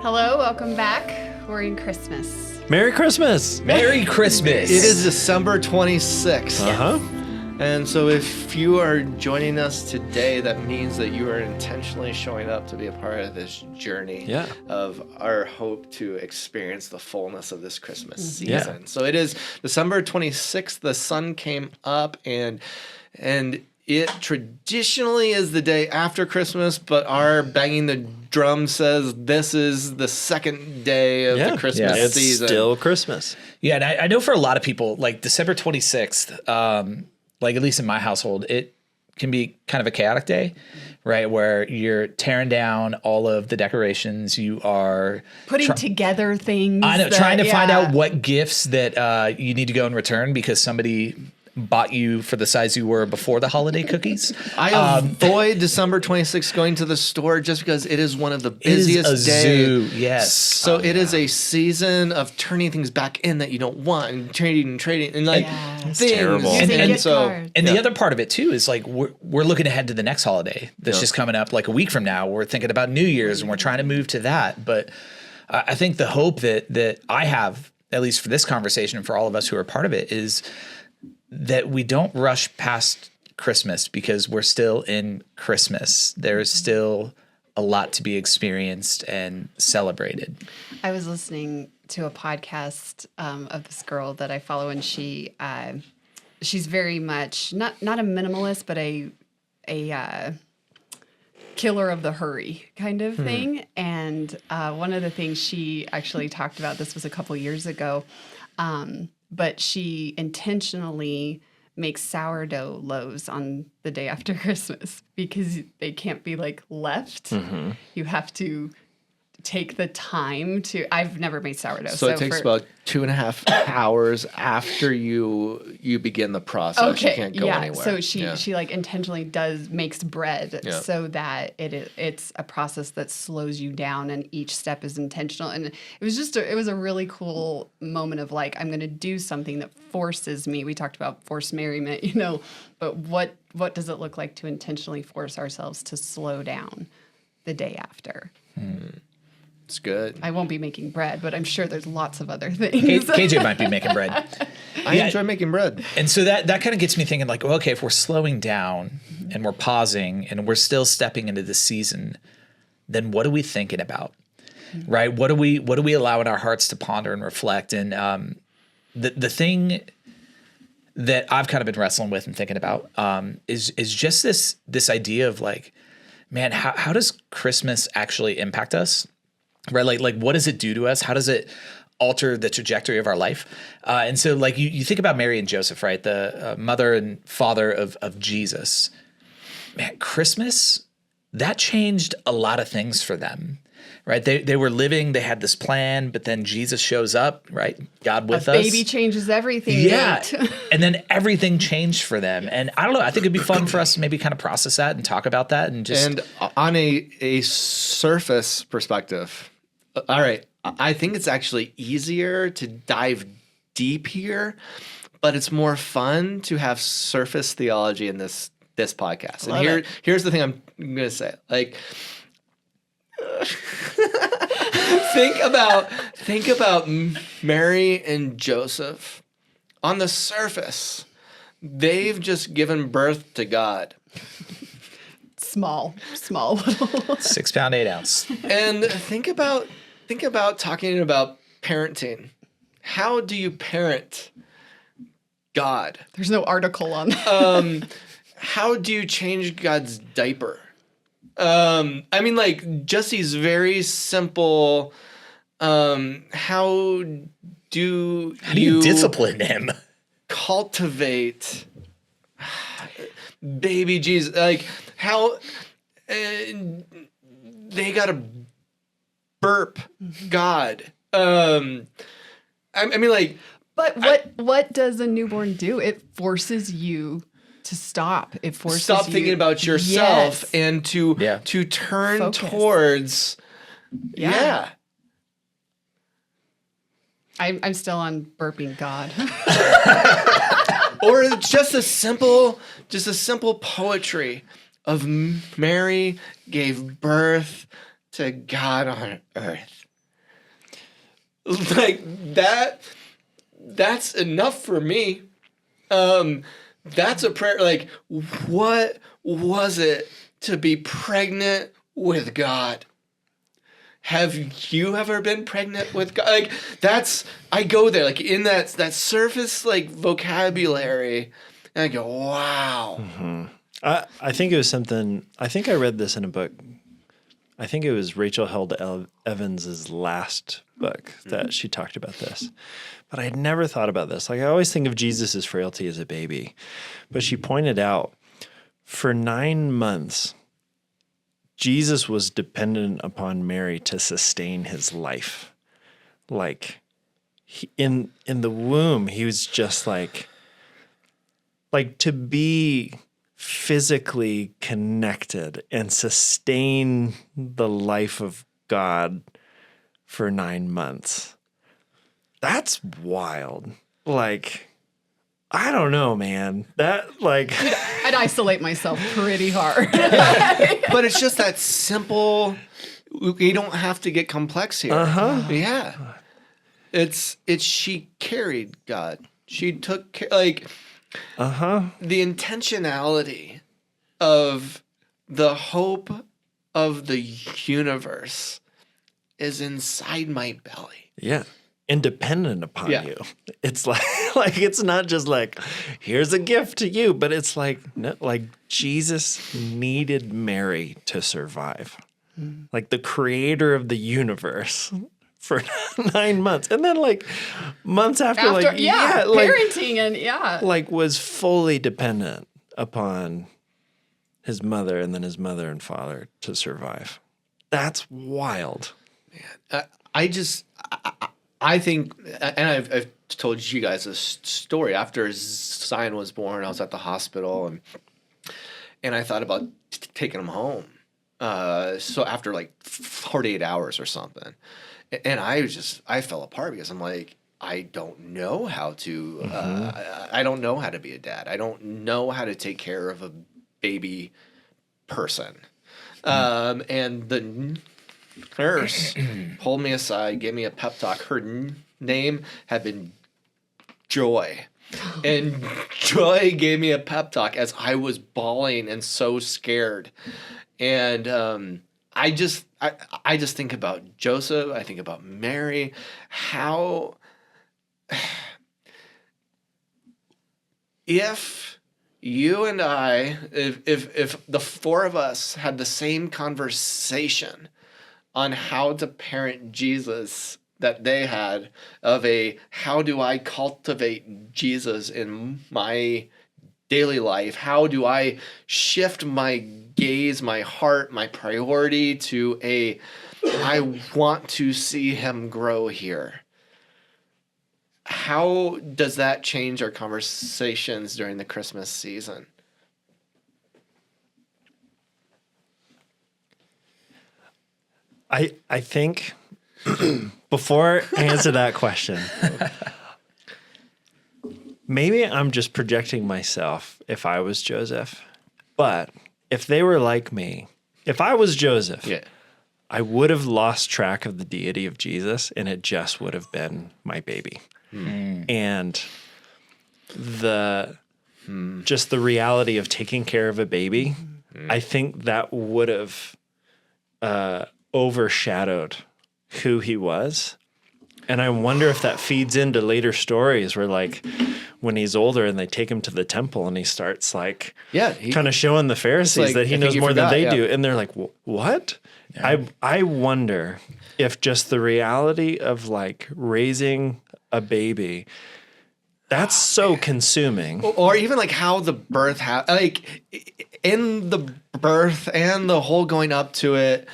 Hello, welcome back. We're in Christmas. Merry Christmas. Merry Christmas. It is December 26th. Uh-huh. And so if you are joining us today, that means that you are intentionally showing up to be a part of this journey of our hope to experience the fullness of this Christmas season. Yeah. So it is December 26th. The sun came up and it traditionally is the day after Christmas, but our banging the drum says this is the second day of the Christmas season. It's still Christmas. Yeah, and I know for a lot of people, like December 26th, like at least in my household, it can be kind of a chaotic day, right? Where you're tearing down all of the decorations. You are putting together things. I know, trying to find out what gifts that you need to go and return because somebody bought you for the size you were before the holiday cookies. I avoid December 26th going to the store just because it is one of the busiest days. Yes. So it is a season of turning things back in that you don't want and trading and like things. terrible. And so the other part of it too is like we're looking ahead to the next holiday that's just coming up like a week from now. We're thinking about New Year's and we're trying to move to that. But I think the hope that I have, at least for this conversation and for all of us who are part of it, is that we don't rush past Christmas because we're still in Christmas. There's still a lot to be experienced and celebrated. I was listening to a podcast of this girl that I follow, and she's very much not a minimalist, but a killer of the hurry kind of thing. And one of the things she actually talked about, this was a couple years ago, but she intentionally makes sourdough loaves on the day after Christmas because they can't be like left. Mm-hmm. You have to take the time to. I've never made sourdough. So it takes about 2.5 hours after you begin the process. Okay, you can't go anywhere. So she like intentionally makes bread so that it's a process that slows you down and each step is intentional. And it was a really cool moment of like, I'm going to do something that forces me. We talked about forced merriment, but what does it look like to intentionally force ourselves to slow down the day after? It's good. I won't be making bread, but I'm sure there's lots of other things. KJ might be making bread. I enjoy making bread. And so that kind of gets me thinking like, well, okay, if we're slowing down and we're pausing and we're still stepping into the season, then what are we thinking about? Right? What do we allow in our hearts to ponder and reflect? And the thing that I've kind of been wrestling with and thinking about is just this idea of like, man, how does Christmas actually impact us? Right? Like what does it do to us? How does it alter the trajectory of our life? And so like you think about Mary and Joseph, right? The mother and father of Jesus. Man, Christmas, that changed a lot of things for them, right? They were living, they had this plan, but then Jesus shows up, right? God with us. Baby changes everything. Yeah. And then everything changed for them. And I don't know, I think it'd be fun for us to maybe kind of process that and talk about that and just. And on a surface perspective, all right, I think it's actually easier to dive deep here, but it's more fun to have surface theology in this podcast. And here's the thing I'm going to say. Like, think about Mary and Joseph. On the surface, they've just given birth to God. Small little. 6 pound, 8 ounce. And think about talking about parenting. How do you parent God? There's no article on that. How do you change God's diaper? I mean, like, just these very simple, how do you discipline him? Cultivate baby Jesus? Like, how they got to burp God. I mean, like... But what does a newborn do? It forces you to stop. It forces stop you thinking about yourself and to turn Focus. towards I'm still on burping God. Or just a simple poetry of Mary gave birth to God on earth. Like that's enough for me. That's a prayer. Like, what was it to be pregnant with God? Have you ever been pregnant with God? Like, I go there, like, in that surface, like, vocabulary, and I go, wow. I think it was something, I think I read this in a book. I think it was Rachel Held Evans's last book that she talked about this. But I had never thought about this. Like, I always think of Jesus' frailty as a baby. But she pointed out, for 9 months, Jesus was dependent upon Mary to sustain his life. Like, in the womb, he was just like to be physically connected and sustain the life of God for 9 months. That's wild. Like, I don't know, man. That, like, I'd isolate myself pretty hard. But it's just that simple. You don't have to get complex here. Yeah. It's she carried God. She took like the intentionality of the hope of the universe is inside my belly. yeah, independent upon Yeah. you. It's like it's not just like, here's a gift to you, but it's like, no, like Jesus needed Mary to survive. Like the creator of the universe for 9 months. And then like months after like, like, parenting and like was fully dependent upon his mother and then his mother and father to survive. That's wild. I think, and I've told you guys this story. After Zion was born, I was at the hospital, and I thought about taking him home. So after like 48 hours or something, and I fell apart because I'm like, I don't know how to. I don't know how to be a dad. I don't know how to take care of a baby person. And the nurse pulled me aside, gave me a pep talk. Her name had been Joy. And Joy gave me a pep talk as I was bawling and so scared. And I just think about Joseph. I think about Mary. How if you and I, if the four of us had the same conversation on how to parent Jesus that they had, of how do I cultivate Jesus in my daily life? How do I shift my gaze, my heart, my priority to I want to see him grow here? How does that change our conversations during the Christmas season? I think before I answer that question, maybe I'm just projecting myself if I was Joseph. But if they were like me, if I was Joseph, I would have lost track of the deity of Jesus, and it just would have been my baby. And just the reality of taking care of a baby, I think that would have overshadowed who he was. And I wonder if that feeds into later stories where, like, when he's older and they take him to the temple and he starts like kind of showing the Pharisees that he knows more than they do. And they're like, what? Yeah. I wonder if just the reality of like raising a baby, that's so consuming. Or even like how the birth, like in the birth and the whole going up to it,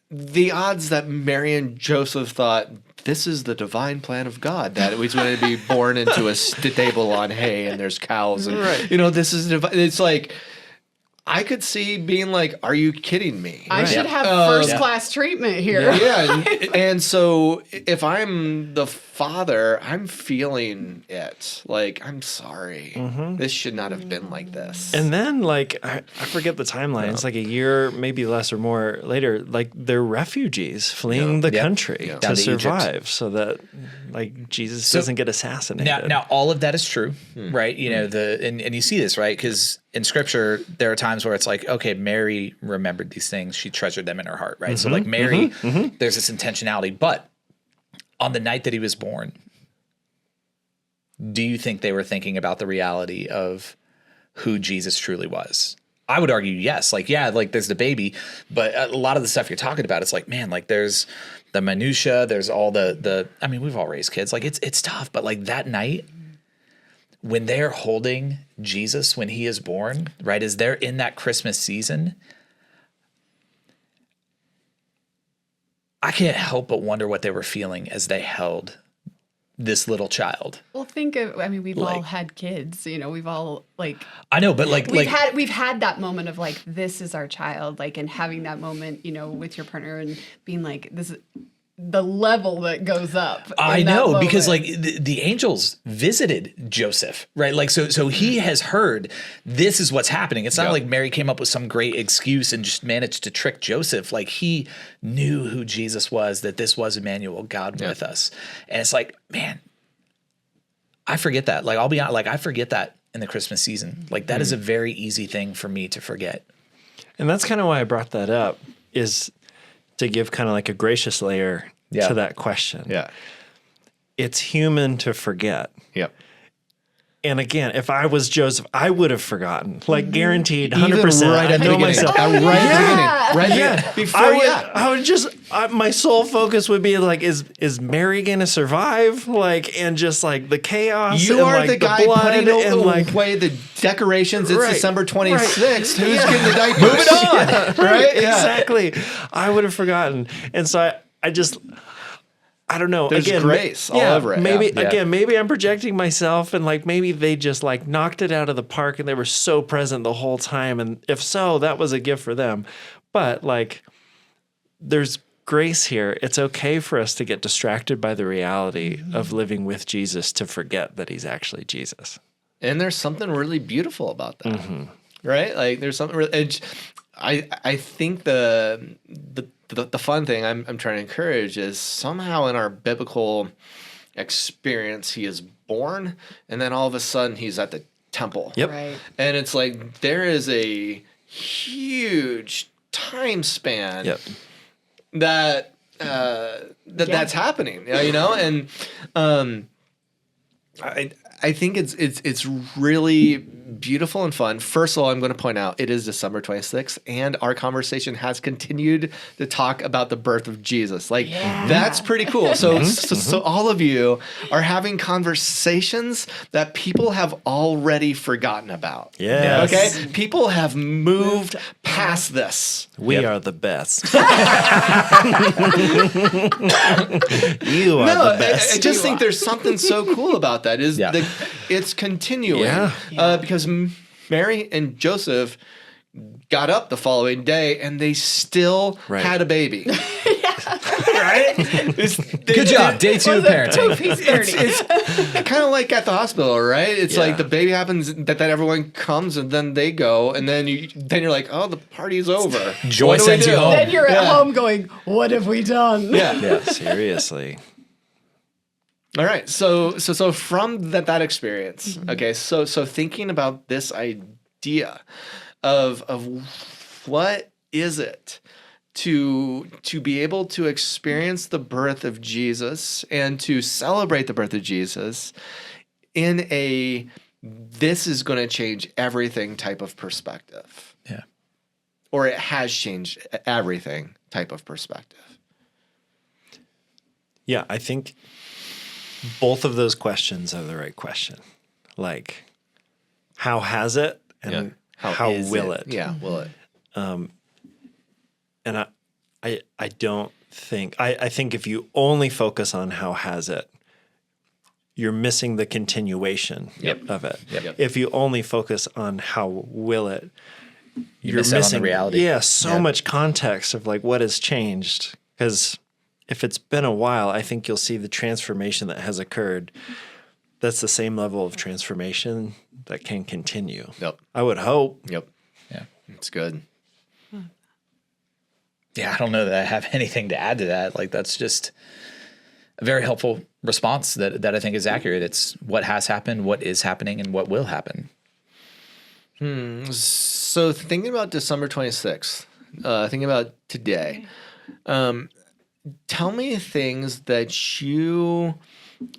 the odds that Mary and Joseph thought, this is the divine plan of God, that it was going to be born into a stable on hay and there's cows. And, this is divine. It's like, I could see being like, are you kidding me? I should have first class treatment here. Yeah. And so if I'm the Father, I'm feeling it. Like, I'm sorry. This should not have been like this. And then, like, I forget the timeline. It's like a year, maybe less or more later, like, they're refugees fleeing the country Down to to survive so that, like, Jesus doesn't get assassinated. Now, all of that is true, right? You know, and you see this, right? Because in Scripture, there are times where it's like, okay, Mary remembered these things. She treasured them in her heart, right? So, like, Mary, there's this intentionality. But on the night that he was born, do you think they were thinking about the reality of who Jesus truly was? I would argue yes. Like, yeah, like there's the baby, but a lot of the stuff you're talking about, it's like, man, like there's the minutia, there's all the I mean, we've all raised kids. Like it's tough, but like that night when they're holding Jesus when he is born, right, as they're in that Christmas season, I can't help but wonder what they were feeling as they held this little child. Well, think of, I mean, we've all Like- had kids, you know, we've all like, I know, but like we've had that moment of like, this is our child, like, and having that moment, you know, with your partner and being like, this is the level that goes up. I in that know, because like moment. the angels visited Joseph, right? Like, so he has heard this is what's happening. It's not like Mary came up with some great excuse and just managed to trick Joseph. Like he knew who Jesus was, that this was Emmanuel, God with us. And it's like, man, I forget that. Like, I'll be honest, like I forget that in the Christmas season. Like that is a very easy thing for me to forget. And that's kind of why I brought that up, is to give kind of like a gracious layer to that question. Yeah. It's human to forget. Yep. And again, if I was Joseph, I would have forgotten, like guaranteed, 100%. Even right I at the know beginning. myself. Right at the beginning. Right Yeah, before, I would just, my sole focus would be like, is Mary gonna survive? Like, and just like the chaos. You and are like the guy blood putting and like, away the decorations. It's Right, December 26th. right. Who's getting the diapers? Moving on. Right? Yeah. Exactly. I would have forgotten. And so I just, I don't know. There's grace all over it. Maybe Yeah. again, maybe I'm projecting myself, and like maybe they just like knocked it out of the park, and they were so present the whole time. And if so, that was a gift for them. But like, there's grace here. It's okay for us to get distracted by the reality of living with Jesus, to forget that he's actually Jesus. And there's something really beautiful about that, right? Like there's something really. I think the fun thing I'm trying to encourage is somehow in our biblical experience he is born, and then all of a sudden he's at the temple. Yep. Right. And it's like there is a huge time span Yep. that's happening, you know, and I think it's really beautiful and fun. First of all, I'm going to point out it is December 26th, and our conversation has continued to talk about the birth of Jesus. Like that's pretty cool. So all of you are having conversations that people have already forgotten about. Yes. Okay. People have moved past this. We are the best. You are the best. I just think there's something so cool about that. Is Yeah. it's continuing, Yeah. because Mary and Joseph got up the following day and they still Right. had a baby. Right? Good job. Day 2 of parenting. It's kind of like at the hospital, right? It's like the baby happens, that everyone comes, and then they go, and then you're like, oh, the party's over. Joy What do we sends you do? home. Then you're at Yeah. home going, what have we done? Yeah. Seriously. All right. So from that experience, okay. So thinking about this idea of what is it to be able to experience the birth of Jesus and to celebrate the birth of Jesus in a this is going to change everything type of perspective. Yeah. Or it has changed everything type of perspective. Yeah, I think both of those questions are the right question. Like, how has it, and how is will it? Yeah, will it? And I don't think, I think if you only focus on how has it, you're missing the continuation of it. Yep. If you only focus on how will it, you're miss out on the missing reality. Yeah, so much context of like what has changed. Because if it's been a while, I think you'll see the transformation that has occurred. That's the same level of transformation that can continue. Yep. I would hope. Yep. Yeah. It's good. Yeah, I don't know that I have anything to add to that. Like, that's just a very helpful response that I think is accurate. It's what has happened, what is happening, and what will happen. So thinking about December 26th, thinking about today, tell me things that you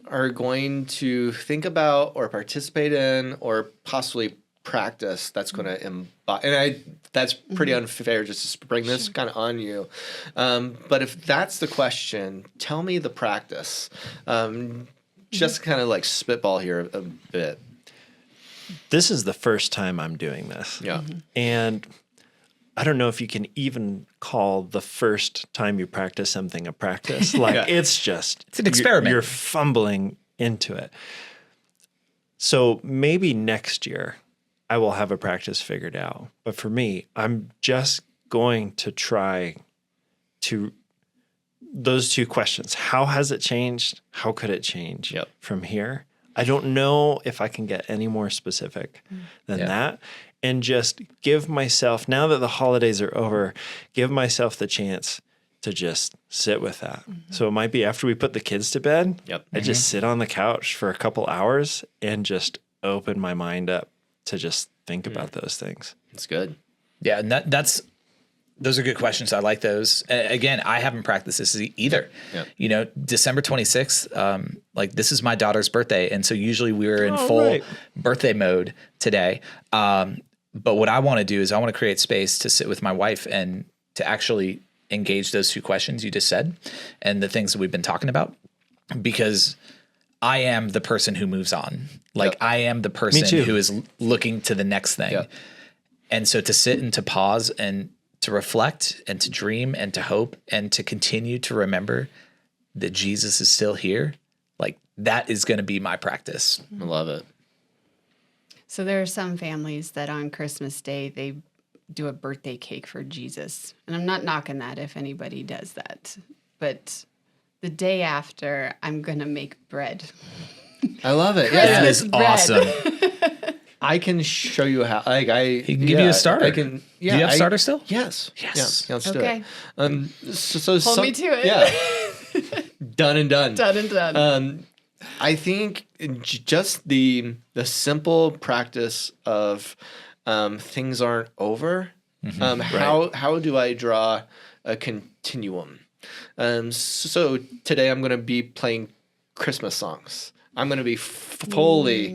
are going to think about or participate in or possibly practice that's going to embody. And that's pretty unfair just to spring this kind of on you. But if that's the question, tell me the practice. Just kind of like spitball here a bit. This is the first time I'm doing this. Yeah. And I don't know if you can even call the first time you practice something a practice. Like Yeah. it's an experiment. You're fumbling into it. So maybe next year I will have a practice figured out. But for me, I'm just going to try to those two questions. How has it changed? How could it change Yep. from here? I don't know if I can get any more specific than that. And just give myself, now that the holidays are over, give myself the chance to just sit with that. So it might be after we put the kids to bed, Yep. I just sit on the couch for a couple hours and just open my mind up to just think about those things. It's good. Yeah, and those are good questions. I like those. Again, I haven't practiced this either. Yep. You know, December 26th, like this is my daughter's birthday. And so usually we're in Oh, full right. birthday mode today. But what I want to do is I want to create space to sit with my wife and to actually engage those two questions you just said and the things that we've been talking about, because I am the person who moves on. Like Yep. I am the Me person too. who is looking to the next thing. Yep. And so to sit and to pause and to reflect and to dream and to hope and to continue to remember that Jesus is still here, like that is going to be my practice. I love it. So there are some families that on Christmas Day, they do a birthday cake for Jesus. And I'm not knocking that if anybody does that. But the day after, I'm going to make bread. I love it. That Yeah. Christmas is bread. awesome. I can show you how. Like He can give you a starter. I can. Yeah. Do you have starter still? Yes. Yes. Yeah, let's do Okay. it. So Hold me to it. Yeah. Done and done. Done and done. I think just the simple practice of things aren't over. How do I draw a continuum? So today I'm going to be playing Christmas songs. I'm going to be fully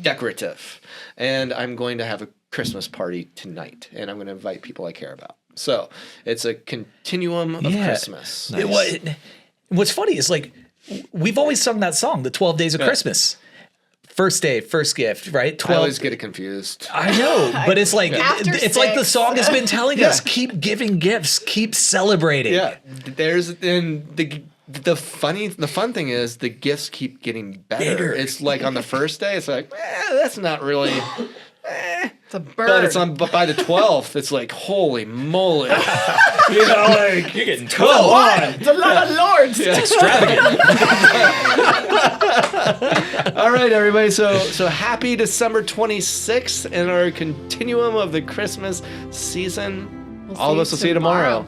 decorative, and I'm going to have a Christmas party tonight, and I'm going to invite people I care about. So it's a continuum of Yeah. Christmas. What's funny is like we've always sung that song, the 12 Days of Christmas. First day, first gift, right? I 12. always get it confused. I know, but it's like After it's like the 6. song has been telling us: keep giving gifts, keep celebrating. Yeah, the fun thing is the gifts keep getting better. Bigger. It's like on the first day, it's like that's not really. It's a bird. But by the 12th, it's like holy moly! You know, like you're getting 12. It's a lot of lords. Extravagant. All right, everybody. So happy December 26th in our continuum of the Christmas season. We'll All of see us will see you tomorrow.